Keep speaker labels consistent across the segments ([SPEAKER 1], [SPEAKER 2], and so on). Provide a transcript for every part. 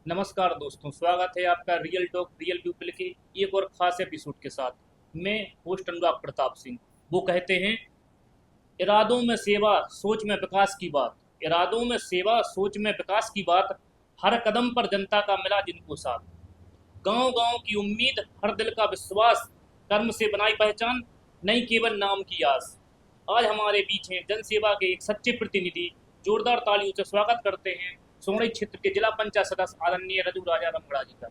[SPEAKER 1] नमस्कार दोस्तों, स्वागत है आपका रियल टॉक रियल पीपल के एक और खास एपिसोड के साथ। मैं होस्ट अनुराग प्रताप सिंह। वो कहते हैं, इरादों में सेवा सोच में विकास की बात। इरादों में सेवा सोच में विकास की बात। हर कदम पर जनता का मिला जिनको साथ। गांव गांव की उम्मीद, हर दिल का विश्वास। कर्म से बनाई पहचान, नहीं केवल नाम की आस। आज हमारे बीच हैं जन सेवा के एक सच्चे प्रतिनिधि। जोरदार तालियों से स्वागत करते हैं सोमड़ी क्षेत्र के जिला पंचायत सदस्य आदरणीय रजू राजा रमगड़ा जी का।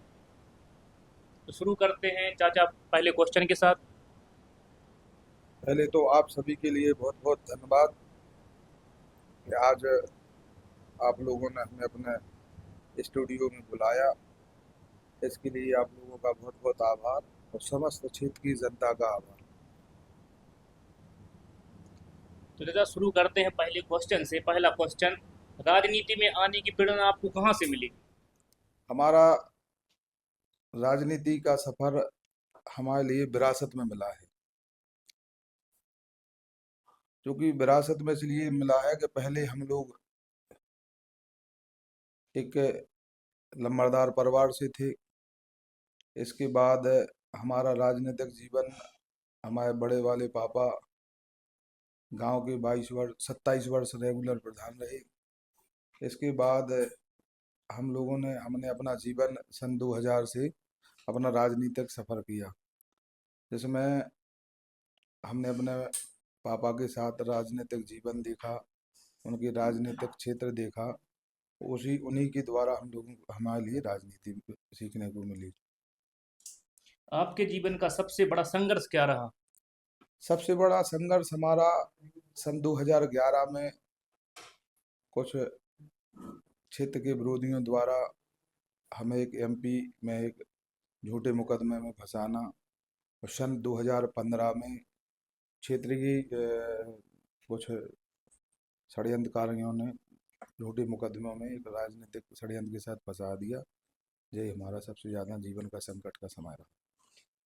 [SPEAKER 1] तो शुरू करते हैं चाचा पहले क्वेश्चन के साथ।
[SPEAKER 2] पहले तो आप सभी के लिए बहुत बहुत धन्यवाद कि आज आप लोगों ने हमें अपने स्टूडियो में बुलाया। इसके लिए आप लोगों का बहुत बहुत आभार और समस्त क्षेत्र की जनता का आभार।
[SPEAKER 1] तो चाचा शुरू करते हैं पहले क्वेश्चन से। पहला क्वेश्चन, राजनीति में आने की प्रेरणा आपको कहाँ से मिली?
[SPEAKER 2] हमारा राजनीति का सफर हमारे लिए विरासत में मिला है। क्योंकि विरासत में इसलिए मिला है कि पहले हम लोग एक लंबरदार परिवार से थे। इसके बाद हमारा राजनीतिक जीवन, हमारे बड़े वाले पापा गांव के 22 वर्ष 27 वर्ष रेगुलर प्रधान रहे। इसके बाद हमने अपना जीवन सन 2000 से अपना राजनीतिक सफर किया, जिसमें हमने अपने पापा के साथ राजनीतिक जीवन देखा, उनके राजनीतिक क्षेत्र देखा। उसी उन्हीं के द्वारा हम लोगों हमारे लिए राजनीति सीखने को मिली।
[SPEAKER 1] आपके जीवन का सबसे बड़ा संघर्ष क्या रहा?
[SPEAKER 2] सबसे बड़ा संघर्ष हमारा सन 2011 में कुछ क्षेत्र के विरोधियों द्वारा हमें एक एमपी में एक झूठे मुकदमे में फंसाना, और सन 2015 में क्षेत्रीय कुछ षड्यंत्रकारियों ने झूठे मुकदमों में एक राजनीतिक षड्यंत्र के साथ फंसा दिया। यही हमारा सबसे ज़्यादा जीवन का संकट का समय रहा।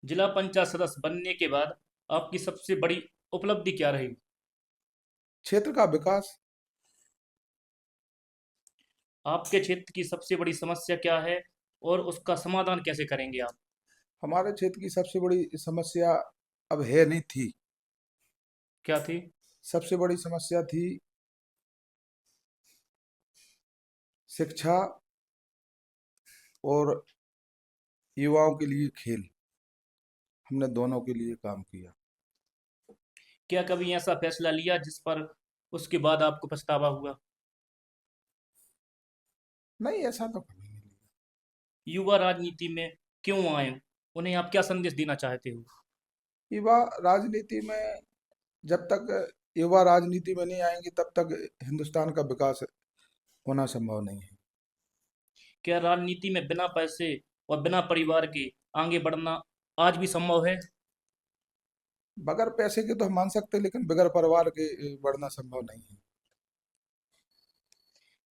[SPEAKER 1] जिला पंचायत सदस्य बनने के बाद आपकी सबसे बड़ी उपलब्धि क्या रही?
[SPEAKER 2] क्षेत्र का विकास।
[SPEAKER 1] आपके क्षेत्र की सबसे बड़ी समस्या क्या है और उसका समाधान कैसे करेंगे आप?
[SPEAKER 2] हमारे क्षेत्र की सबसे बड़ी समस्या अब है नहीं थी।
[SPEAKER 1] क्या थी?
[SPEAKER 2] सबसे बड़ी समस्या थी शिक्षा और युवाओं के लिए खेल। हमने दोनों के लिए काम किया।
[SPEAKER 1] क्या कभी ऐसा फैसला लिया जिस पर उसके बाद आपको पछतावा हुआ?
[SPEAKER 2] नहीं, ऐसा तो कभी नहीं लिया।
[SPEAKER 1] युवा राजनीति में क्यों आए? उन्हें आप क्या संदेश देना चाहते हो?
[SPEAKER 2] युवा राजनीति में जब तक युवा राजनीति में नहीं आएंगे तब तक हिंदुस्तान का विकास होना संभव नहीं है।
[SPEAKER 1] क्या राजनीति में बिना पैसे और बिना परिवार के आगे बढ़ना आज भी संभव है?
[SPEAKER 2] बगैर पैसे के तो हम मान सकते हैं, लेकिन बगैर परिवार के बढ़ना संभव नहीं है।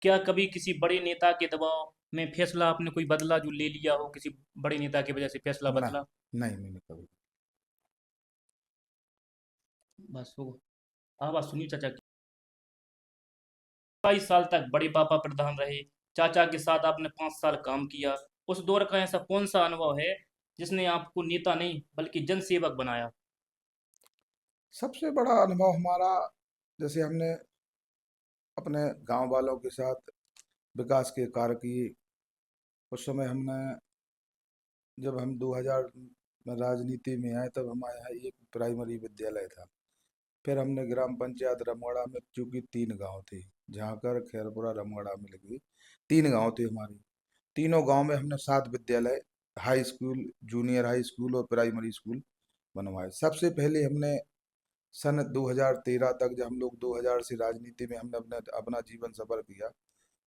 [SPEAKER 1] क्या कभी किसी बड़े नेता के दबाव में फैसला आपने कोई बदला, जो ले लिया हो, किसी बड़े नेता की वजह से फैसला
[SPEAKER 2] नहीं,
[SPEAKER 1] बदला?
[SPEAKER 2] नहीं, मैंने कभी।
[SPEAKER 1] बस हो। आवाज सुनिए चाचा की। 22 साल तक बड़े पापा प्रधान रहे, चाचा के साथ आपने 5 साल काम किया। उस दौर का ऐसा कौन सा अनुभव है जिसने आपको नेता नहीं बल्कि जन सेवक बनाया?
[SPEAKER 2] सबसे बड़ा अनुभव हमारा, जैसे हमने अपने गांव वालों के साथ विकास के कार्य किए। उस समय हमने, जब हम 2000 में राजनीति में आए, तब हमारे यहाँ एक प्राइमरी विद्यालय था। फिर हमने ग्राम पंचायत रमगढ़ा में, चूंकि 3 गांव थे, झांकर खैरपुरा रमगढ़ा मिल गई, 3 गांव थे हमारे। तीनों गांव में हमने 7 विद्यालय, high school, junior high school और प्राइमरी स्कूल बनवाए। सबसे पहले हमने सन 2013 तक, जब हम लोग 2000 से राजनीति में हमने अपना अपना जीवन सफर किया,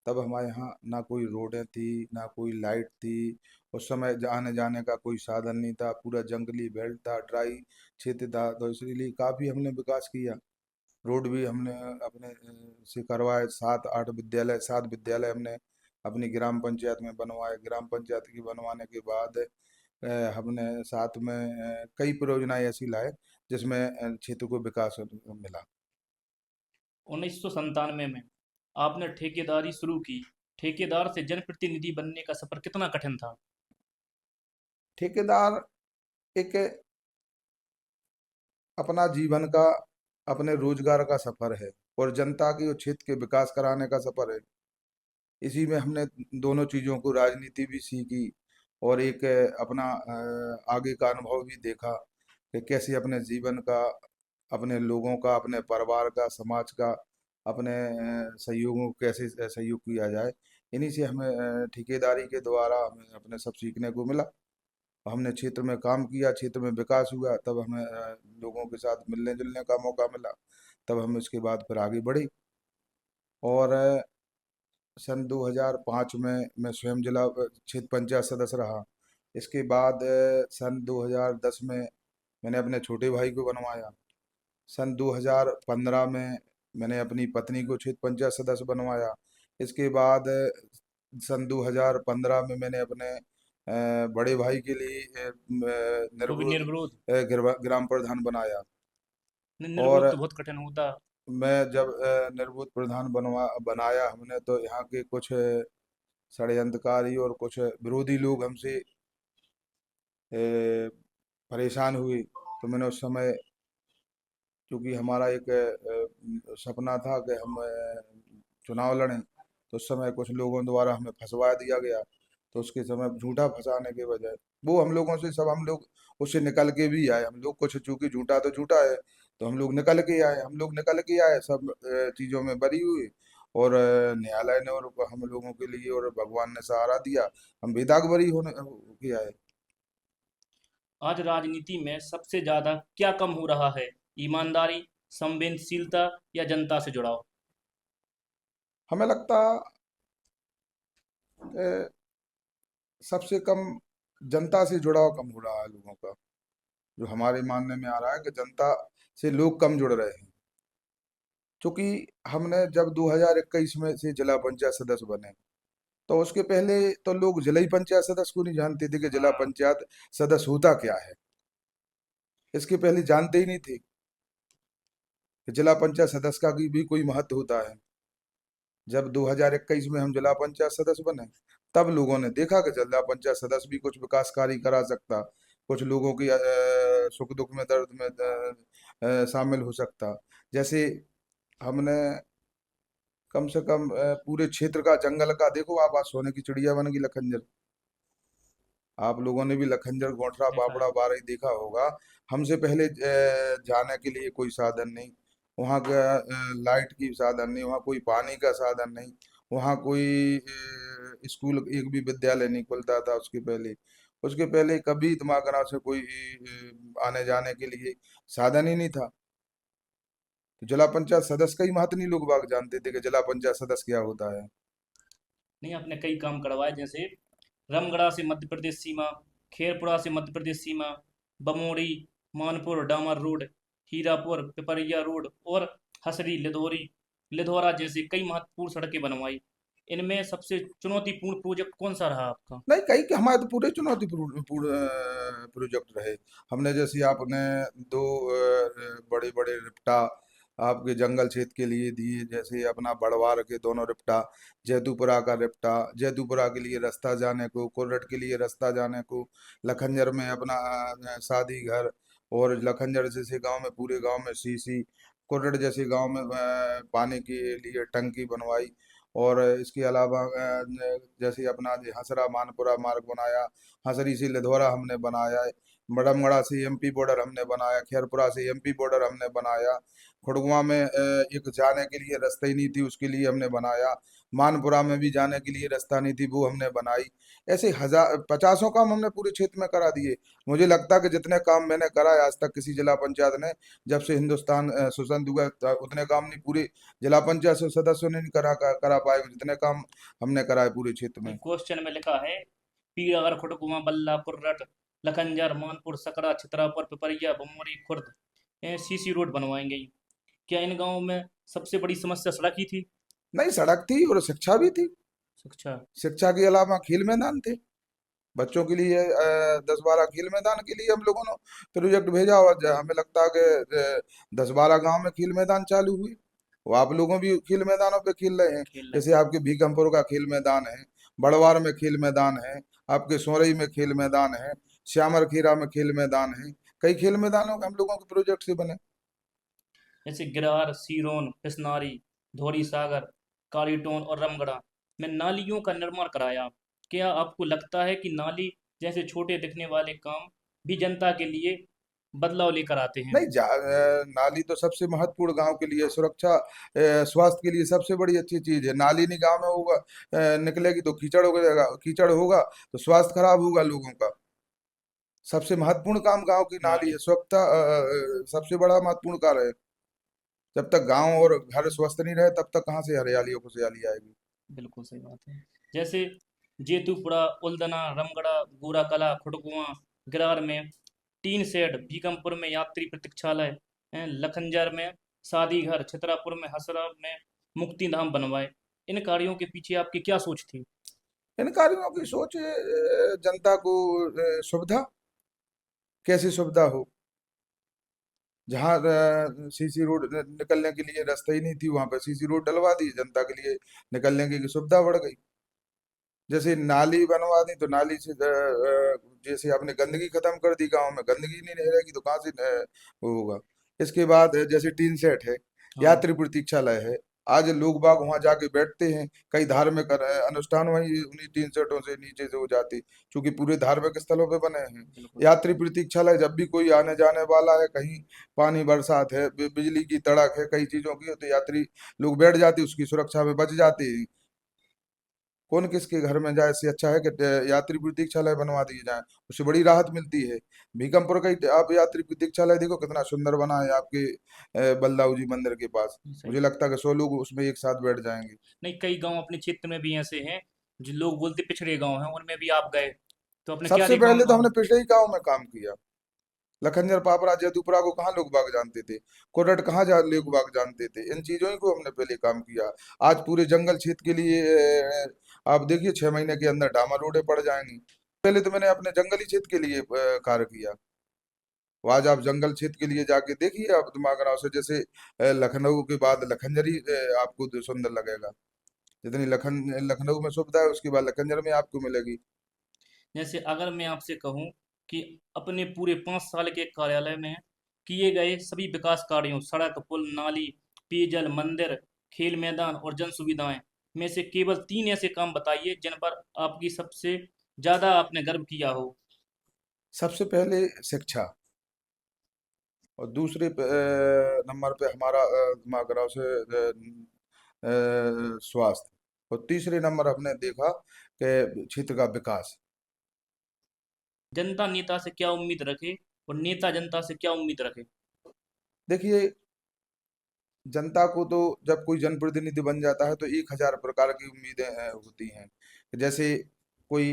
[SPEAKER 2] तब हमारे यहाँ ना कोई रोडें थी, ना कोई लाइट थी। उस समय आने जाने का कोई साधन नहीं था, पूरा जंगली बेल्ट था, ड्राई क्षेत्र था। तो इसलिए काफ़ी हमने विकास किया। रोड भी हमने अपने से करवाए। 7 विद्यालय हमने अपनी ग्राम पंचायत में बनवाए। ग्राम पंचायत की बनवाने के बाद हमने साथ में कई परियोजनाएं ऐसी लाए जिसमें क्षेत्र को विकास मिला।
[SPEAKER 1] 1997 में आपने ठेकेदारी शुरू की। ठेकेदार से जनप्रतिनिधि बनने का सफर कितना कठिन था?
[SPEAKER 2] ठेकेदार एक अपना जीवन का, अपने रोजगार का सफर है, और जनता की और क्षेत्र के विकास कराने का सफर है। इसी में हमने दोनों चीजों को, राजनीति भी सीखी और एक अपना आगे का अनुभव भी देखा कि कैसे अपने जीवन का, अपने लोगों का, अपने परिवार का, समाज का, अपने सहयोगों को कैसे सहयोग किया जाए। इन्हीं से हमें ठेकेदारी के द्वारा हमें अपने सब सीखने को मिला। हमने क्षेत्र में काम किया, क्षेत्र में विकास हुआ, तब हमें लोगों के साथ मिलने जुलने का मौका मिला। तब हम इसके बाद फिर आगे बढ़े, और सन 2005 में मैं स्वयं जिला क्षेत्र पंचायत सदस्य रहा। इसके बाद सन 2010 में मैंने अपने छोटे भाई को बनवाया। सन 2015 में मैंने अपनी पत्नी को क्षेत्र पंचायत सदस्य बनवाया। इसके बाद सन 2015 में मैंने अपने बड़े भाई के लिए
[SPEAKER 1] वो भी
[SPEAKER 2] निर्विरोध
[SPEAKER 1] निर्विरोध।
[SPEAKER 2] ग्राम प्रधान बनाया।
[SPEAKER 1] निर्विरोध
[SPEAKER 2] और
[SPEAKER 1] तो बहुत कठिन होता।
[SPEAKER 2] मैं जब निर्विरोध प्रधान बनाया हमने, तो यहाँ के कुछ षड्यंत्रकारी और कुछ विरोधी लोग हमसे अ, परेशान हुए। तो मैंने उस समय, क्योंकि हमारा एक सपना था कि हम चुनाव लड़ें, तो उस समय कुछ लोगों द्वारा हमें फंसवा दिया गया। तो उसके समय झूठा फंसाने के बजाय वो हम लोगों से, सब हम लोग उससे निकल के भी आए। हम लोग कुछ, चूंकि झूठा तो झूठा है, तो हम लोग निकल के आए, हम लोग निकल के आए, सब चीज़ों में बरी हुई। और न्यायालय ने और हम लोगों के लिए और भगवान ने सहारा दिया, हम बेदाग बरी होके आए।
[SPEAKER 1] आज राजनीति में सबसे ज्यादा क्या कम हो रहा है? ईमानदारी, संवेदनशीलता या जनता से जुड़ाव?
[SPEAKER 2] हमें लगता कि सबसे कम जनता से जुड़ाव कम हो रहा है लोगों का। जो हमारे मानने में आ रहा है कि जनता से लोग कम जुड़ रहे हैं। क्योंकि हमने जब 2021 में से जिला पंचायत सदस्य बने, तो उसके पहले तो लोग जिला ही पंचायत सदस्य को नहीं जानते थे कि जिला पंचायत सदस्य होता क्या है। इसके पहले जानते ही नहीं थे कि जिला पंचायत सदस्य का भी कोई महत्व होता है। जब 2021 में हम जिला पंचायत सदस्य बने, तब लोगों ने देखा कि जिला पंचायत सदस्य भी कुछ विकास कार्य करा सकता, कुछ लोगों की सुख दुख में, दर्द में शामिल हो सकता। जैसे हमने कम से कम पूरे क्षेत्र का, जंगल का, देखो आप, आज सोने की चिड़िया बन गई लखनजर। आप लोगों ने भी लखनजर, गोठरा,
[SPEAKER 1] ऐसा है।
[SPEAKER 2] बाबड़ा, बारही देखा होगा। हमसे पहले जाने के लिए कोई साधन नहीं, वहाँ का लाइट की साधन नहीं, वहाँ कोई पानी का साधन नहीं, वहाँ कोई स्कूल, एक भी विद्यालय नहीं खुलता था उसके पहले। उसके पहले कभी दिमाग से कोई आने जाने के लिए साधन ही नहीं था। तो जिला पंचायत सदस्य का ही महत्व नहीं लोग बाग जानते थे कि जिला पंचायत सदस्य क्या होता है।
[SPEAKER 1] नहीं, आपने कई काम करवाए, जैसे रामगढ़ से मध्य प्रदेश सीमा, खेरपुरा से मध्य प्रदेश सीमा, बमोरी, मानपुर डामर रोड, हीरापुर पिपरिया रोड और हसरी लिधौरी लिधौरा जैसे कई महत्वपूर्ण सड़कें बनवाई। इनमें सबसे चुनौतीपूर्ण प्रोजेक्ट कौन सा रहा आपका?
[SPEAKER 2] नहीं, कई के हमारे तो पूरे चुनौतीपूर्ण प्रोजेक्ट रहे। हमने, जैसे आपने दो बड़े बड़े रिप्टा आपके जंगल क्षेत्र के लिए दिए, जैसे अपना बड़वार के दोनों रिप्टा, जैतूपुरा का रिप्टा, जैतूपुरा के लिए रास्ता जाने को, कोरट के लिए रास्ता जाने को, लखनजर में अपना शादी घर, और लखनजर जैसे गांव में, पूरे गांव में सीसी, कोरट जैसे गांव में पानी के लिए टंकी बनवाई। और इसके अलावा जैसे अपना हसरा मानपुरा मार्ग बनाया, हसरी से लिधौरा हमने बनाया है, बड़मगढ़ा से एमपी बॉर्डर हमने बनाया, खैरपुरा से एमपी बॉर्डर हमने बनाया, खुड़गवा में एक जाने के लिए रास्ता ही नहीं थी, उसके लिए हमने बनाया, मानपुरा में भी जाने के लिए रास्ता नहीं थी, वो हमने बनाई। ऐसे हजार पचासों काम हमने पूरे क्षेत्र में करा दिए। मुझे लगता है कि जितने काम मैंने करा है आज तक किसी जिला पंचायत ने, जब से हिंदुस्तान स्वतंत्र हुआ, उतने काम नहीं पूरे जिला पंचायत सदस्यों ने नहीं करा पाए जितने काम हमने कराए पूरे क्षेत्र में।
[SPEAKER 1] क्वेश्चन में लिखा है पीड़ागर खुटकुमा बल्ला कुर्रट लखनजर मानपुर सकरा छितरापुर पिपरिया बमोरी खुर्द सीसी रोड बनवाएंगे। क्या इन गांवों में सबसे बड़ी समस्या सड़क ही थी?
[SPEAKER 2] नहीं, सड़क थी और शिक्षा भी थी।
[SPEAKER 1] शिक्षा।
[SPEAKER 2] शिक्षा के अलावा खेल मैदान थे बच्चों के लिए, 10-12 खेल मैदान के लिए हम लोगों ने प्रोजेक्ट भेजा, और हमें लगता है कि 10-12 गांव में खेल मैदान चालू हुए। वो आप लोगों भी खेल मैदानों पे खेल रहे हैं।
[SPEAKER 1] खेल रहे हैं।
[SPEAKER 2] जैसे आपके भीकमपुर का खेल मैदान है, बड़वार में खेल मैदान है, आपके सोरई में खेल मैदान है, श्यामरखीरा में खेल मैदान है। कई खेल मैदानों के हम लोगों के प्रोजेक्ट से बने।
[SPEAKER 1] जैसे गिरार, सीरोन, पिसनारी, धौरी सागर, कालीटोन और रमगढ़ा में नालियों का निर्माण कराया। क्या आपको लगता है कि नाली जैसे छोटे दिखने वाले काम भी जनता के लिए बदलाव लेकर आते हैं?
[SPEAKER 2] नहीं नाली तो सबसे महत्वपूर्ण गांव के लिए सुरक्षा, स्वास्थ्य के लिए सबसे बड़ी अच्छी चीज है। नाली नहीं गांव में होगा, निकलेगी तो कीचड़ हो जाएगा, कीचड़ होगा तो स्वास्थ्य खराब होगा लोगों का। सबसे महत्वपूर्ण काम गांव की नाली
[SPEAKER 1] नाली।
[SPEAKER 2] है, स्वच्छता सबसे बड़ा महत्वपूर्ण कार्य है। जब तक गांव और घर स्वस्थ नहीं रहे तब तक कहाँ से हरियाली और खुशहाली आएगी।
[SPEAKER 1] बिल्कुल सही बात है। जैसे जेतुपुरा, उल्दना, रमगढ़ा, गोरा कला, खुटकुआं, गिरार में टीन शेड, भीकमपुर में यात्री प्रतीक्षालय, लखनजर में शादी घर, छितरापुर में हसरा में मुक्ति धाम बनवाए। इन कार्यों के पीछे आपकी क्या सोच थी?
[SPEAKER 2] इन कार्यों की सोच जनता को सुविधा, कैसी सुविधा हो। जहाँ सीसी रोड निकलने के लिए रास्ता ही नहीं थी, वहां पर सीसी रोड डलवा दी, जनता के लिए निकलने की सुविधा बढ़ गई। जैसे नाली बनवा दी तो नाली से जैसे आपने गंदगी खत्म कर दी, गांव में गंदगी नहीं रहेगी तो कहाँ से वो होगा। इसके बाद जैसे टीन सेट है,
[SPEAKER 1] हाँ।
[SPEAKER 2] यात्री प्रतीक्षालय है। आज लोग बाग वहां जाके बैठते हैं, कई धार्मिक अनुष्ठान वहीं उन्हीं टीन सेटों से नीचे से हो जाती, क्योंकि पूरे धार्मिक स्थलों पे बने हैं।
[SPEAKER 1] बिल्कुल।
[SPEAKER 2] यात्री प्रतीक्षालय, जब भी कोई आने जाने वाला है, कहीं पानी बरसात है, बिजली की तड़क है, कई चीजों की, तो यात्री लोग बैठ जाते, उसकी सुरक्षा में बच जाते हैं। कौन किसके घर में जाए, इससे अच्छा है कि यात्री प्रतीक्षालय बनवा दिए जाए, उससे बड़ी राहत मिलती है। भीकमपुर का ही आप यात्री प्रतीक्षालय देखो कितना सुंदर बना है आपके बलदाऊ जी मंदिर के पास।
[SPEAKER 1] सही।
[SPEAKER 2] मुझे लगता है कि 100 लोग उसमें एक साथ बैठ जाएंगे।
[SPEAKER 1] नहीं, कई गांव अपने क्षेत्र में भी ऐसे हैं जो लोग बोलते पिछड़े गांव हैं, उनमें भी आप गए तो आपने क्या
[SPEAKER 2] सबसे
[SPEAKER 1] देखा उन
[SPEAKER 2] पहले तो
[SPEAKER 1] गाँव
[SPEAKER 2] हमने
[SPEAKER 1] में?
[SPEAKER 2] पिछड़े ही गांव में काम किया। लखनजर, पापड़ा, जैतूपुरा को कहाँ लोग बाग जानते थे, कोरट कहाँ लोग बाग जानते थे। इन चीजों ही को हमने पहले काम किया। आज पूरे जंगल क्षेत्र के लिए आप देखिए 6 महीने के अंदर डामर रोडें पड़ जाएंगी। पहले तो मैंने अपने जंगली क्षेत्र के लिए कार्य किया। वो आज आप जंगल क्षेत्र के लिए जाके देखिए, आप दिमाग आराम से, जैसे लखनऊ के बाद लखनजरी आपको तो सुंदर लगेगा। जितनी लखनऊ में सुविधा है, उसके बाद लखनजर में आपको मिलेगी।
[SPEAKER 1] जैसे अगर मैं आपसे कहूं कि अपने पूरे 5 साल के कार्यालय में किए गए सभी विकास कार्यों, सड़क, पुल, नाली, पेयजल, मंदिर, खेल मैदान और जन सुविधाएं में से केवल 3 ऐसे काम बताइए जिन पर आपकी सबसे ज्यादा आपने गर्व किया हो।
[SPEAKER 2] सबसे पहले शिक्षा, और दूसरे नंबर पे हमारा दिमाग आराम से स्वास्थ्य, और तीसरे नंबर हमने देखा कि क्षेत्र का विकास।
[SPEAKER 1] जनता नेता से क्या उम्मीद रखे और नेता जनता से क्या उम्मीद रखे?
[SPEAKER 2] देखिए, जनता को तो जब कोई जनप्रतिनिधि बन जाता है तो 1,000 प्रकार की उम्मीदें होती हैं। जैसे कोई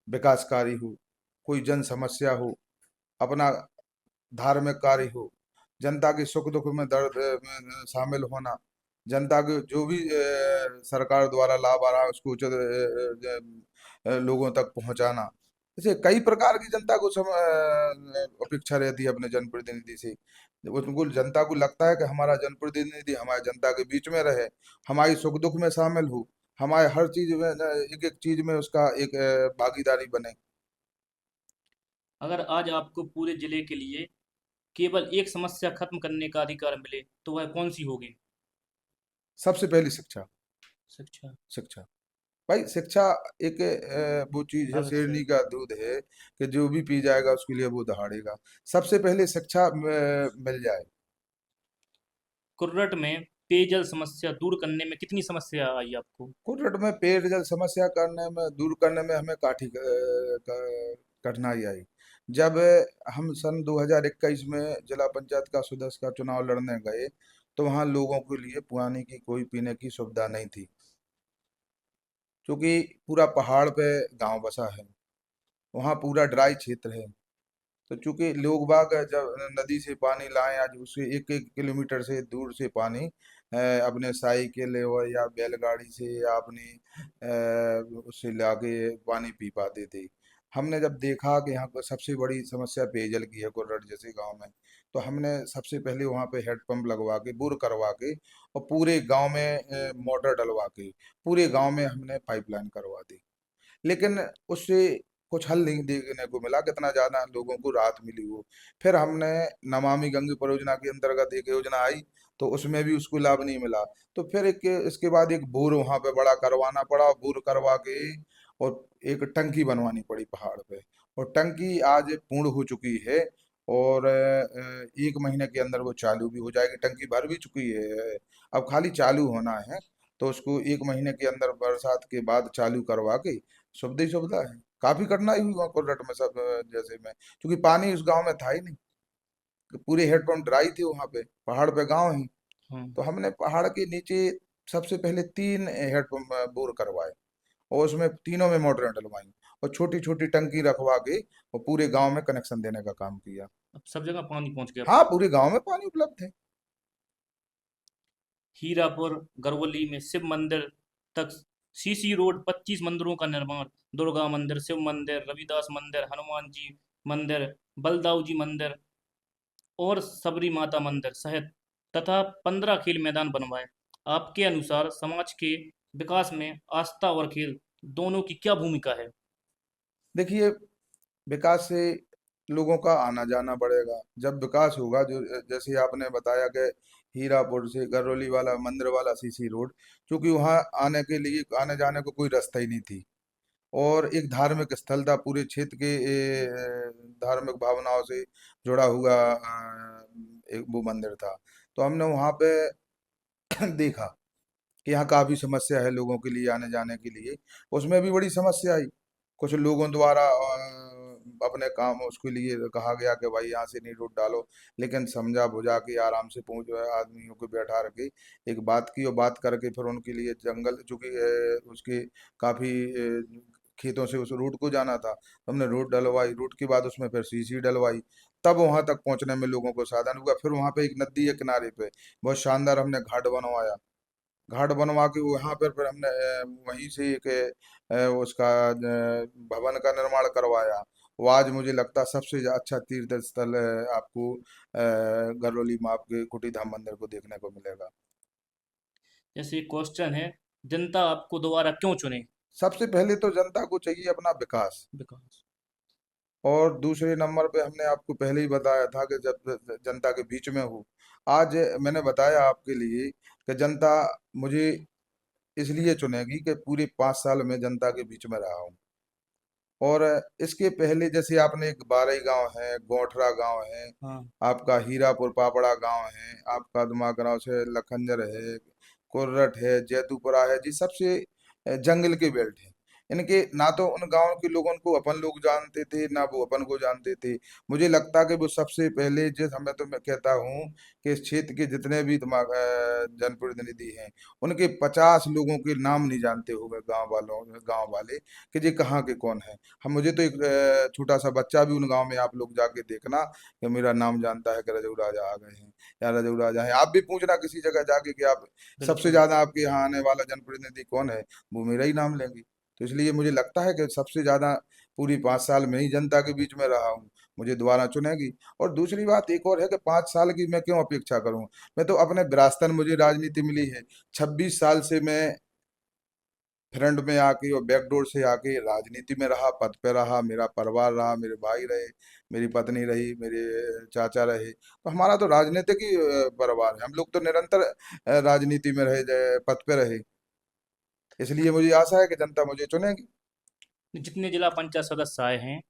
[SPEAKER 2] विकास कार्य हो, कोई जन समस्या हो, अपना धार्मिक कार्य हो, जनता के सुख दुख में दर्द में शामिल होना, जनता के जो भी सरकार द्वारा लाभ आ रहा है उसको उचित लोगों तक पहुंचाना। जैसे कई प्रकार की जनता को अपेक्षा रहती है अपने जनप्रतिनिधि से। उनको जनता को लगता है कि हमारा जनप्रतिनिधि हमारे जनता के बीच में रहे, हमारी सुख दुख में शामिल हो, हमारे हर चीज में एक एक चीज में उसका एक भागीदारी बने।
[SPEAKER 1] अगर आज आपको पूरे जिले के लिए केवल एक समस्या खत्म करने का अधिकार मिले तो वह कौन सी होगी?
[SPEAKER 2] सबसे पहली शिक्षा।
[SPEAKER 1] शिक्षा।
[SPEAKER 2] शिक्षा, भाई शिक्षा एक वो चीज है,
[SPEAKER 1] भविष्य है।
[SPEAKER 2] शेरनी का दूध है कि जो भी पी जाएगा उसके लिए वो दहाड़ेगा। सबसे पहले शिक्षा मिल जाए।
[SPEAKER 1] कुर्रट में पेयजल समस्या दूर करने में कितनी समस्या आई आपको?
[SPEAKER 2] कुल्लड़ में पेयजल समस्या दूर करने में हमें कठिनाई आई। जब हम सन 2021 में जिला पंचायत का सदस्य का चुनाव लड़ने गए, तो वहाँ लोगों के लिए पानी की कोई पीने की सुविधा नहीं थी, क्योंकि पूरा पहाड़ पे गांव बसा है, वहाँ पूरा ड्राई क्षेत्र है। तो चूंकि लोग बाग जब नदी से पानी लाएं, आज उससे 1-1 किलोमीटर से दूर से पानी अपने साइकिल और या बैलगाड़ी से या अपनी उससे लाके पानी पी पाते थे। हमने जब देखा कि यहाँ पर सबसे बड़ी समस्या पेयजल की है कुर्रट जैसे गांव में, तो हमने सबसे पहले वहाँ पे हेडपंप लगवा के बोर करवा के और पूरे गांव में मोटर डलवा के पूरे गांव में हमने पाइपलाइन करवा दी। लेकिन उससे कुछ हल नहीं देखने को मिला, कितना ज्यादा लोगों को राहत मिली वो। फिर हमने नमामि गंगे परियोजना के अंतर्गत एक योजना आई, तो उसमें भी उसको लाभ नहीं मिला। तो फिर एक इसके बाद एक बोर वहां पे बड़ा करवाना पड़ा, बोर करवा के और एक टंकी बनवानी पड़ी पहाड़ पे। और टंकी आज पूर्ण हो चुकी है, और 1 महीने के अंदर वो चालू भी हो जाएगी। टंकी भर भी चुकी है, अब खाली चालू होना है। तो उसको 1 महीने के अंदर बरसात के बाद चालू करवा के सुविधा ही सुविधा है। काफी कठिनाई हुई वहाँ कोरट में सब जैसे में, क्योंकि पानी उस गांव में था ही नहीं। पूरे हेडपंप ड्राई थे वहां पे, पहाड़ पे गांव ही।
[SPEAKER 1] हाँ।
[SPEAKER 2] तो हमने पहाड़ के नीचे सबसे पहले 3 हेडपंप बोर करवाए, और उसमें तीनों में मोटरें डलवाई और छोटी छोटी टंकी रखवा के और पूरे गांव में कनेक्शन देने का काम किया।
[SPEAKER 1] अब सब जगह पानी पहुंच गया।
[SPEAKER 2] हाँ, पूरे गांव में पानी उपलब्ध है।
[SPEAKER 1] हीरापुर गरवली में शिव मंदिर तक सीसी रोड 25 मंदिरों का निर्माण। दुर्गा मंदिर, शिव मंदिर, रविदास मंदिर, हनुमान जी मंदिर, बलदाऊ जी मंदिर और सबरी माता मंदिर सहित तथा 15 खेल मैदान बनवाए। आपके अनुसार समाज के विकास में आस्था और खेल दोनों की क्या भूमिका है?
[SPEAKER 2] देखिए, विकास से लोगों का आना जाना बढ़ेगा। जब विकास होगा, जो जैसे आपने बताया कि हीरापुर से गरौली वाला मंदिर वाला सीसी रोड, क्योंकि वहाँ आने के लिए आने जाने को कोई रास्ता ही नहीं थी, और एक धार्मिक स्थल था पूरे क्षेत्र के धार्मिक भावनाओं से जुड़ा हुआ एक वो मंदिर था। तो हमने वहाँ पे देखा कि यहाँ काफी समस्या है लोगों के लिए आने जाने के लिए। उसमें भी बड़ी समस्या आई। कुछ लोगों द्वारा अपने काम उसके लिए कहा गया कि भाई यहाँ से नहीं रोड डालो, लेकिन समझा बुझा के आराम से पहुंच आदमियों को बैठा रखे एक बात की, और बात करके फिर उनके लिए जंगल, चूंकि उसके काफी खेतों से उस रोड को जाना था, तो हमने रोड डलवाई। रोड के बाद उसमें फिर सीसी डलवाई, तब वहां तक पहुंचने में लोगों को साधन हुआ। फिर वहां पे एक नदी है किनारे पे, बहुत शानदार हमने घाट बनवाया। घाट बनवा के वहां पर फिर हमने वहीं से एक उसका भवन का निर्माण करवाया। वो आज मुझे लगता है सबसे अच्छा तीर्थ स्थल आपको गरौली में आपके कुटी धाम मंदिर को देखने को मिलेगा।
[SPEAKER 1] जैसे क्वेश्चन है, जनता आपको दोबारा क्यों चुने?
[SPEAKER 2] सबसे पहले तो जनता को चाहिए अपना विकास,
[SPEAKER 1] विकास।
[SPEAKER 2] और दूसरे नंबर पे हमने आपको पहले ही बताया था कि जब जनता के बीच में हो। आज मैंने बताया आपके लिए कि जनता मुझे इसलिए चुनेगी कि पूरे 5 साल में जनता के बीच में रहा हूँ। और इसके पहले जैसे आपने एक बारई गांव है, गोठरा गांव है,
[SPEAKER 1] हाँ।
[SPEAKER 2] आपका हीरापुर पापड़ा गांव है, आपका दिमाग से लखंजर है, कुर्रट है, जैतूपुरा है जी, सबसे जंगल के बेल्ट है। इनके ना तो उन गांव के लोगों को अपन लोग जानते थे, ना वो अपन को जानते थे। मुझे लगता कि वो सबसे पहले, जिस हमें तो मैं कहता हूँ कि इस क्षेत्र के जितने भी जनप्रतिनिधि हैं, उनके 50 लोगों के नाम नहीं जानते होंगे गांव वाले, कि ये कहाँ के कौन है। हम मुझे तो एक छोटा सा बच्चा भी उन गांव में आप लोग जाके देखना कि मेरा नाम जानता है कि रजऊ राजा आ गए हैं या रजऊ राजा है। आप भी पूछना किसी जगह जाके कि आप सबसे
[SPEAKER 1] बिल्कुल।
[SPEAKER 2] ज्यादा आपके यहाँ आने वाला जनप्रतिनिधि कौन है, वो मेरा ही नाम लेंगे। तो इसलिए मुझे लगता है कि सबसे ज्यादा पूरी 5 साल में ही जनता के बीच में रहा हूँ, मुझे दोबारा चुनेगी। और दूसरी बात एक और है कि 5 साल की मैं क्यों अपेक्षा करूं। मैं तो अपने विरासतन मुझे राजनीति मिली है। 26 साल से मैं फ्रंट में आके और बैकडोर से आके राजनीति में रहा, पद पे रहा, मेरा परिवार रहा, मेरे भाई रहे, मेरी पत्नी रही, मेरे चाचा रहे। तो हमारा तो राजनीतिक ही परिवार है। हम लोग तो निरंतर राजनीति में रहे, पद पे रहे। इसलिए मुझे आशा है कि जनता मुझे चुनेगी।
[SPEAKER 1] जितने जिला पंचायत सदस्य आए हैं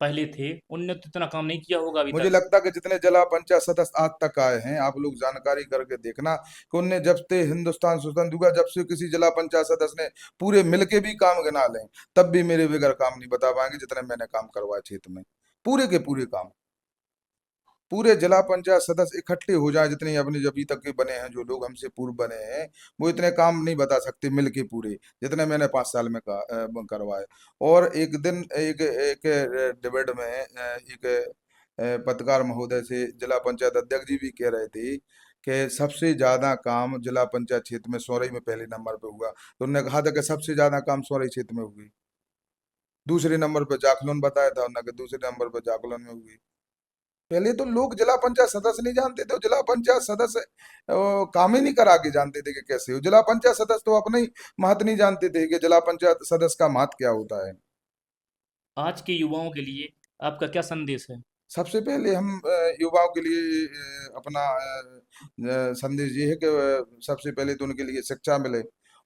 [SPEAKER 1] पहले थे, उनने तो इतना काम नहीं किया होगा अभी
[SPEAKER 2] मुझे
[SPEAKER 1] तक।
[SPEAKER 2] लगता कि जितने जिला पंचायत सदस्य आज तक आए हैं, आप लोग जानकारी करके देखना कि उनने जब से हिंदुस्तान स्वतंत्र हुआ, जब से किसी जिला पंचायत सदस्य ने पूरे मिलके भी काम गिना लें, तब भी मेरे बगैर काम नहीं बता पाएंगे जितने मैंने काम करवाए क्षेत्र में। पूरे के पूरे काम, पूरे जिला पंचायत सदस्य इकट्ठे हो जाए, जितने अपने अभी तक के बने हैं, जो लोग हमसे पूर्व बने हैं, वो इतने काम नहीं बता सकते मिलके पूरे, जितने मैंने 5 साल में करवाए। और एक दिन एक एक डिबेट में एक पत्रकार महोदय से जिला पंचायत अध्यक्ष जी भी कह रहे थे कि सबसे ज्यादा काम जिला पंचायत क्षेत्र में सौरई में पहले नंबर पे हुआ। तो उन्होंने कहा था कि सबसे ज्यादा काम सौरई क्षेत्र में हुई। दूसरे नंबर पर जाखलोन बताया था उन्होंने कि दूसरे नंबर पर जाखलोन में हुई। पहले तो लोग जिला पंचायत सदस्य नहीं जानते थे, जिला पंचायत सदस्य काम ही नहीं करा के जानते थे कि कैसे हो जिला पंचायत सदस्य, तो अपने ही महत्व नहीं जानते थे कि जिला पंचायत सदस्य का महत्व क्या होता है।
[SPEAKER 1] आज के युवाओं के लिए आपका क्या संदेश है?
[SPEAKER 2] सबसे पहले हम युवाओं के लिए अपना संदेश ये है कि सबसे पहले तो उनके लिए शिक्षा मिले,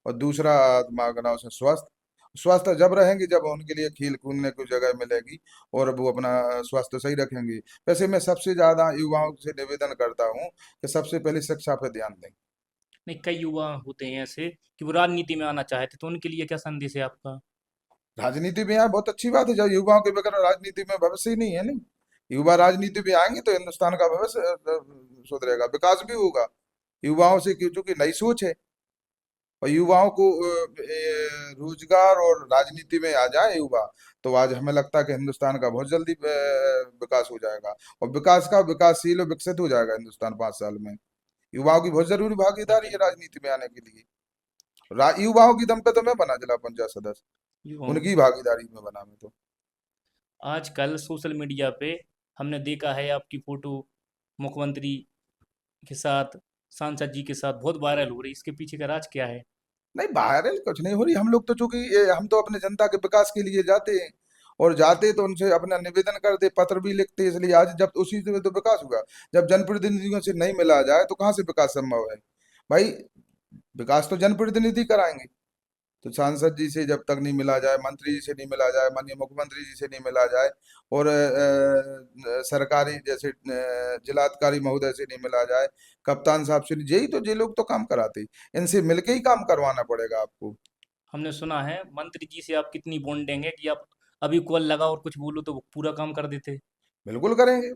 [SPEAKER 2] और दूसरा दिमाग बनाओ से स्वास्थ्य। स्वास्थ्य जब रहेंगे जब उनके लिए खेल कूदने की जगह मिलेगी, और वो अपना स्वास्थ्य सही रखेंगे। वैसे मैं सबसे ज्यादा युवाओं से निवेदन करता हूँ कि सबसे पहले शिक्षा पर ध्यान दें।
[SPEAKER 1] नहीं, कई युवा होते हैं ऐसे कि वो राजनीति में आना चाहते, तो उनके लिए क्या संदेश है आपका?
[SPEAKER 2] राजनीति में यहाँ बहुत अच्छी बात है, जब युवाओं के बगैर राजनीति में भविष्य ही नहीं है। नहीं, युवा राजनीति में आएंगे तो हिंदुस्तान का भविष्य सुधरेगा, विकास भी होगा। युवाओं से चूंकि नई सोच है, और युवाओं को रोजगार और राजनीति में आ जाए युवा, तो आज हमें लगता है कि हिंदुस्तान का बहुत जल्दी विकास हो जाएगा, और विकास का विकासशील और विकसित हो जाएगा हिंदुस्तान 5 साल में। युवाओं की बहुत जरूरी भागीदारी है राजनीति में आने के लिए। युवाओं की दम पे तो मैं बना जिला पंचायत सदस्य,
[SPEAKER 1] युवाओं
[SPEAKER 2] उनकी
[SPEAKER 1] की
[SPEAKER 2] भागीदारी में बना मैं तो।
[SPEAKER 1] आजकल सोशल मीडिया पे हमने देखा है आपकी फोटो मुख्यमंत्री के साथ, सांसद जी के साथ बहुत वायरल हो रही, इसके पीछे का राज क्या है?
[SPEAKER 2] नहीं, वायरल कुछ नहीं हो रही। हम लोग तो चूंकि हम तो अपने जनता के विकास के लिए जाते हैं, और जाते तो उनसे अपना निवेदन करते, पत्र भी लिखते, इसलिए आज जब उसी से तो विकास हुआ। जब जनप्रतिनिधियों से नहीं मिला जाए तो कहाँ से विकास संभव है भाई? विकास तो जनप्रतिनिधि कराएंगे। तो सांसद जी से जब तक नहीं मिला जाए, मंत्री जी से नहीं मिला जाए, माननीय मुख्यमंत्री जी से नहीं मिला जाए, और सरकारी जैसे जिलाधिकारी महोदय से नहीं मिला जाए, कप्तान साहब से नहीं, यही तो ये लोग तो काम कराते, इनसे मिलके ही काम करवाना पड़ेगा आपको।
[SPEAKER 1] हमने सुना है मंत्री जी से आप कितनी बॉन्डिंग है कि आप अभी कॉल लगा और कुछ बोलो तो वो पूरा काम कर देते।
[SPEAKER 2] बिल्कुल करेंगे,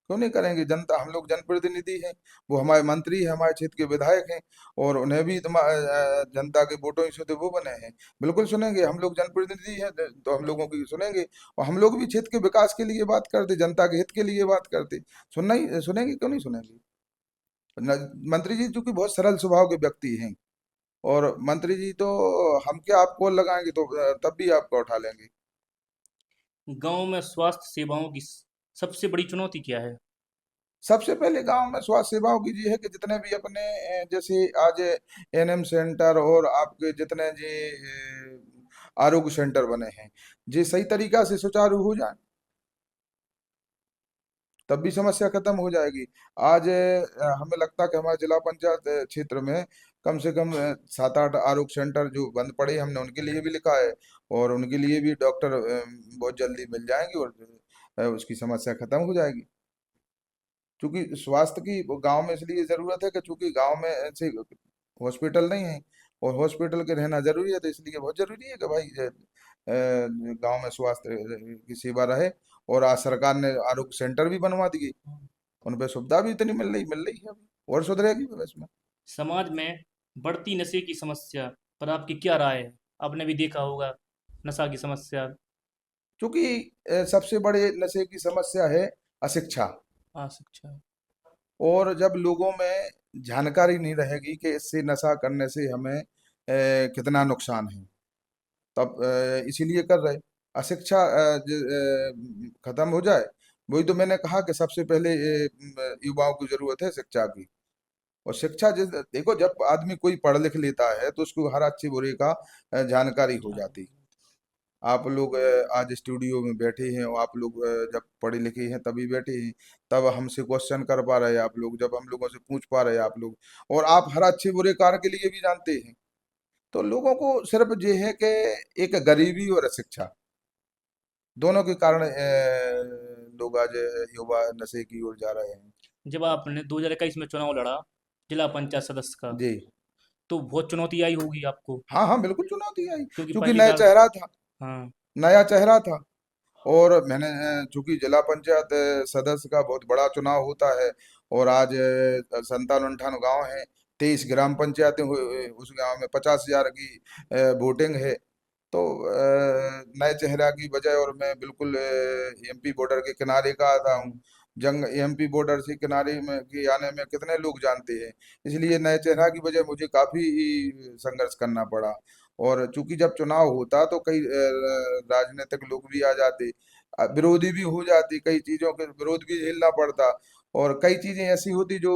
[SPEAKER 2] क्यों नहीं करेंगे। जनता, हम लोग जनप्रतिनिधि हैं, वो हमारे मंत्री हैं, हमारे क्षेत्र के विधायक हैं, और उन्हें भी जनता के वोटों से तो वो बने हैं। बिल्कुल सुनेंगे, हम लोग जनप्रतिनिधि हैं तो हम लोगों की सुनेंगे। और हम लोग भी क्षेत्र के विकास के लिए बात करते, जनता के हित के लिए बात करते। सुनना ही सुनेंगे, क्यों नहीं सुनेंगे। मंत्री जी चूंकि बहुत सरल स्वभाव के व्यक्ति हैं, और मंत्री जी तो हम क्या आप कॉल लगाएंगे तो तब भी आपको उठा लेंगे।
[SPEAKER 1] गांव में स्वास्थ्य सेवाओं की सबसे बड़ी चुनौती क्या है?
[SPEAKER 2] सबसे पहले गांव में स्वास्थ्य सेवाओं की ये है कि जितने भी अपने जैसे आज एनएम सेंटर और आपके जितने जे आरोग्य सेंटर बने हैं, ये सही तरीका से सुचारू हो जाए, तब भी समस्या खत्म हो जाएगी। आज हमें लगता है कि हमारे जिला पंचायत क्षेत्र में कम से कम 7-8 आरोग्य सेंटर जो बंद पड़े हैं, हमने उनके लिए भी लिखा है, और उनके लिए भी डॉक्टर बहुत जल्दी मिल जाएंगे, और उसकी समस्या खत्म हो जाएगी। क्योंकि स्वास्थ्य की गांव में इसलिए जरूरत है कि चूंकि गांव में ऐसे हॉस्पिटल नहीं है, और हॉस्पिटल के रहना जरूरी है, तो इसलिए बहुत जरूरी है कि भाई गांव में स्वास्थ्य की सेवा रहे। और आज सरकार ने आरोग्य सेंटर भी बनवा दिए, उन पे सुविधा भी इतनी मिल रही है अभी, और सुधरेगी भविष्य में।
[SPEAKER 1] समाज में बढ़ती नशे की समस्या पर आपकी क्या राय है? आपने भी देखा होगा नशा की समस्या।
[SPEAKER 2] क्योंकि सबसे बड़े नशे की समस्या है अशिक्षा।
[SPEAKER 1] शिक्षा।
[SPEAKER 2] और जब लोगों में जानकारी नहीं रहेगी कि इससे नशा करने से हमें कितना नुकसान है, तब इसीलिए कर रहे। अशिक्षा खत्म हो जाए, वही तो मैंने कहा कि सबसे पहले युवाओं की जरूरत है शिक्षा की। और शिक्षा जिस देखो, जब आदमी कोई पढ़ लिख लेता है तो उसको हर अच्छे बुरे का जानकारी हो जाती। आप लोग आज स्टूडियो में बैठे हैं, और आप लोग जब पढ़े लिखे हैं तभी बैठे हैं, तब हमसे क्वेश्चन कर पा रहे हैं आप लोग, जब हम लोगों से पूछ पा रहे हैं आप लोग, और आप हर अच्छे बुरे कार्य के लिए भी जानते हैं। तो लोगों को सिर्फ ये है कि एक गरीबी और अशिक्षा, दोनों के कारण लोग आज युवा नशे की ओर जा रहे हैं।
[SPEAKER 1] जब आपने 2021 में चुनाव लड़ा जिला पंचायत सदस्य का,
[SPEAKER 2] जी।
[SPEAKER 1] तो बहुत चुनौती आई होगी आपको,
[SPEAKER 2] हाँ हाँ, बिल्कुल चुनौती आई।
[SPEAKER 1] क्योंकि
[SPEAKER 2] क्योंकि
[SPEAKER 1] पहली
[SPEAKER 2] नया
[SPEAKER 1] बार।
[SPEAKER 2] चेहरा था,
[SPEAKER 1] हाँ।
[SPEAKER 2] नया चेहरा था। और मैंने चूंकि जिला पंचायत सदस्य का बहुत बड़ा चुनाव होता है, और आज 57-58 गांव हैं, 23 ग्राम पंचायतें हुए, उस गांव में 50,000 की वोटिंग है। तो नए चेहरा की वजह, और मैं बिल्कुल एमपी बॉर्डर के किनारे का आता हूँ। जंग एमपी बॉर्डर से किनारे में के आने में कितने लोग जानते हैं, इसलिए नए चेहरा की वजह मुझे काफी संघर्ष करना पड़ा। और चूंकि जब चुनाव होता तो कई राजनीतिक लोग भी आ जाते, विरोधी भी हो जाती, कई चीजों के विरोध भी झेलना पड़ता, और कई चीजें ऐसी होती जो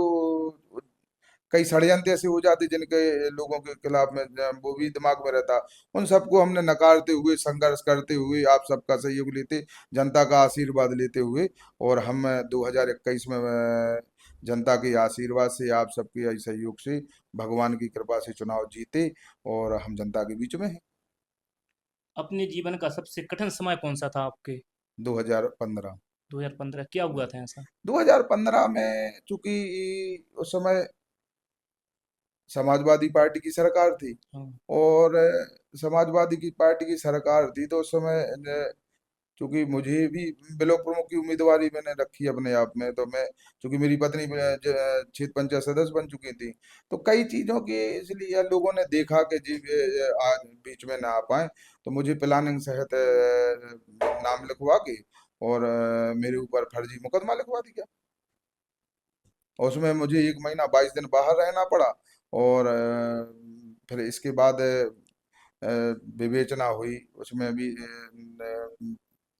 [SPEAKER 2] कई षड्यंत्र ऐसे हो जाते जिनके लोगों के खिलाफ में वो भी दिमाग में रहता। उन सबको हमने नकारते हुए, संघर्ष करते हुए, आप सबका सहयोग लेते, जनता का आशीर्वाद लेते हुए, और हम 2021 में जनता के आशीर्वाद से, आप सबके सहयोग से, भगवान की कृपा से चुनाव जीते, और हम जनता के बीच में हैं।
[SPEAKER 1] अपने जीवन का सबसे कठिन समय कौन सा था आपके?
[SPEAKER 2] 2015।
[SPEAKER 1] 2015 क्या हुआ था ऐसा?
[SPEAKER 2] 2015 में चूंकि उस समय समाजवादी पार्टी की सरकार थी,
[SPEAKER 1] हाँ।
[SPEAKER 2] और समाजवादी की पार्टी की सरकार थी तो उस समय चूंकि मुझे भी ब्लॉक प्रमुख की उम्मीदवारी मैंने रखी अपने आप में, तो मैं, चूंकि मेरी पत्नी क्षेत्र पंचायत सदस्य बन चुकी थी, तो कई चीजों की इसलिए लोगों ने देखा कि जी आज बीच में ना आ पाए, तो मुझे प्लानिंग सहित नाम लिखवा के और मेरे ऊपर फर्जी मुकदमा लिखवा दिया, और उसमें मुझे 1 महीना 22 दिन बाहर रहना पड़ा। और फिर इसके बाद विवेचना हुई, उसमें भी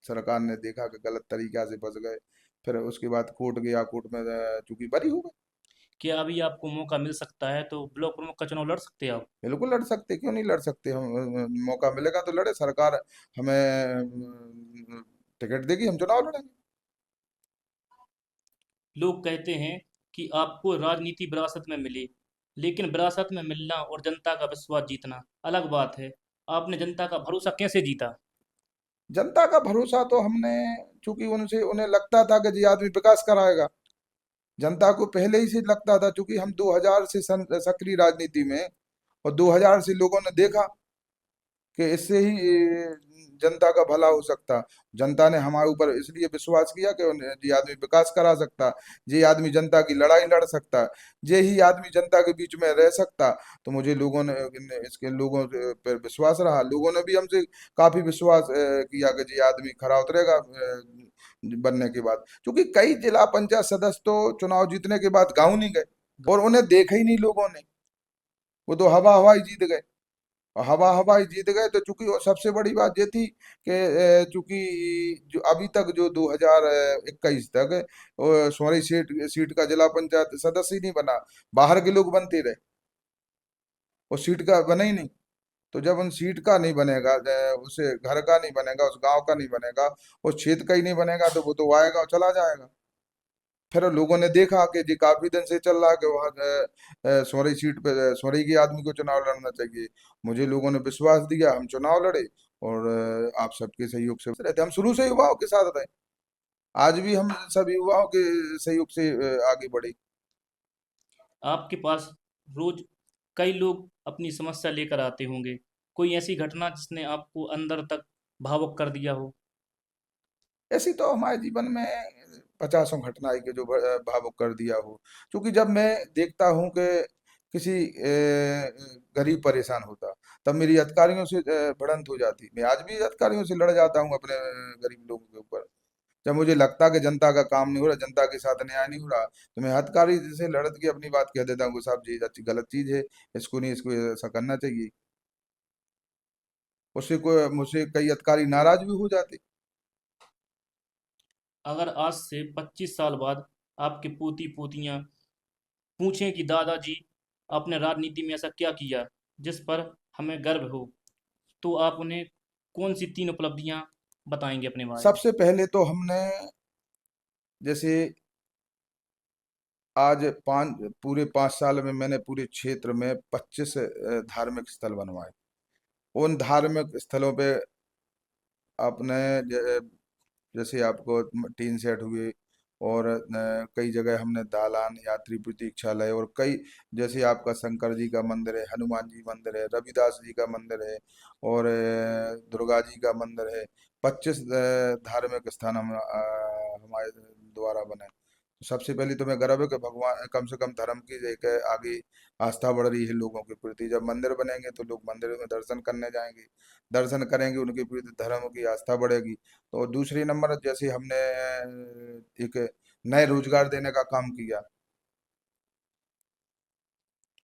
[SPEAKER 2] सरकार ने देखा कि गलत तरीका से फंस गए, फिर उसके बाद कोर्ट गया, कोर्ट में चूंकि बरी हो गए।
[SPEAKER 1] क्या अभी आपको मौका मिल सकता है तो ब्लॉक प्रमुख का चुनाव लड़ सकते हैं आप?
[SPEAKER 2] बिल्कुल लड़ सकते, क्यों नहीं लड़ सकते हम, मौका मिलेगा तो लड़े, सरकार हमें टिकट देगी, हम चुनाव लड़ेंगे।
[SPEAKER 1] लोग कहते हैं कि आपको राजनीति विरासत में मिली, लेकिन विरासत में मिलना और जनता का विश्वास जीतना अलग बात है। आपने जनता का भरोसा कैसे जीता?
[SPEAKER 2] जनता का भरोसा तो हमने, चूंकि उनसे उन्हें लगता था कि जी आदमी विकास कराएगा, जनता को पहले ही से लगता था, क्योंकि हम 2000 से सक्रिय राजनीति में, और 2000 से लोगों ने देखा कि इससे ही जनता का भला हो सकता। जनता ने हमारे ऊपर इसलिए विश्वास किया कि ये आदमी विकास करा सकता, ये आदमी जनता की लड़ाई लड़ सकता, ये ही आदमी जनता के बीच में रह सकता। तो मुझे लोगों ने इसके लोगों पर विश्वास रहा, लोगों ने भी हमसे काफी विश्वास किया कि ये आदमी खरा उतरेगा बनने के बाद, क्योंकि कई जिला पंचायत सदस्य तो चुनाव जीतने के बाद गाँव नहीं गए, और उन्हें देखा ही नहीं लोगों ने, वो तो हवा हवाई जीत गए। और हवा हवाई जीत गए तो चूंकि, और सबसे बड़ी बात ये थी कि चूंकि जो अभी तक जो 2021 तक सोरी सीट सीट का जिला पंचायत सदस्य ही नहीं बना, बाहर के लोग बनते रहे, उस सीट का बना ही नहीं। तो जब उन सीट का नहीं बनेगा, उसे घर का नहीं बनेगा, उस गांव का नहीं बनेगा, उस क्षेत्र का ही नहीं बनेगा, तो वो तो आएगा और चला जाएगा। फिर लोगों ने देखा कि जी काफी दिन से चल रहा है कि वहाँ सोरी सीट पे सोरी के आदमी को चुनाव लड़ना चाहिए, मुझे लोगों ने विश्वास दिया, हम चुनाव लड़े, और आप सबके सहयोग से रहते, हम शुरू से युवाओं के साथ रहे, आज भी हम सब युवाओं के सहयोग से आगे बढ़े।
[SPEAKER 1] आपके पास रोज कई लोग अपनी समस्या लेकर आते होंगे। कोई ऐसी घटना जिसने आपको अंदर तक भावुक कर दिया हो?
[SPEAKER 2] ऐसी तो हमारे जीवन में पचासों घटनाएं के जो भावुक कर दिया हो, क्योंकि जब मैं देखता हूँ कि किसी गरीब परेशान होता, तब मेरी अधिकारियों से भिड़ंत हो जाती, मैं आज भी अधिकारियों से लड़ जाता हूँ अपने गरीब लोगों के ऊपर। जब मुझे लगता कि जनता का काम नहीं हो रहा, जनता के साथ न्याय नहीं हो रहा, तो मैं अधिकारी से लड़त के अपनी बात कह देता हूँ कि साहब जी अच्छी गलत चीज है, इसको नहीं, इसको ऐसा करना चाहिए। उससे कोई, मुझसे कई अधिकारी नाराज भी हो जाते।
[SPEAKER 1] अगर आज से 25 साल बाद आपके पोती पोतियां पूछें कि दादाजी आपने राजनीति में ऐसा क्या किया जिस पर हमें गर्व हो, तो आप उन्हें कौन सी 3 उपलब्धियां बताएंगे अपने बारे में?
[SPEAKER 2] सबसे पहले तो हमने, जैसे आज पूरे 5 साल में मैंने पूरे क्षेत्र में 25 धार्मिक स्थल बनवाए। उन धार्मिक स्थलों पे अपने जैसे आपको टीन सेट हुए, और कई जगह हमने दालान, यात्री प्रतीक्षालय, और कई, जैसे आपका शंकर जी का मंदिर है, हनुमान जी मंदिर है, रविदास जी का मंदिर है, और दुर्गा जी का मंदिर है, 25 धार्मिक स्थान हम हमारे द्वारा बने। तो सबसे पहले तो मैं गर्व है कि भगवान, कम से कम धर्म की एक आगे आस्था बढ़ रही है लोगों के प्रति, जब मंदिर बनेंगे तो लोग मंदिर में दर्शन करने जाएंगे, दर्शन करेंगे, उनके प्रति धर्म की आस्था बढ़ेगी। तो दूसरी नंबर, जैसे हमने एक नए रोजगार देने का काम किया,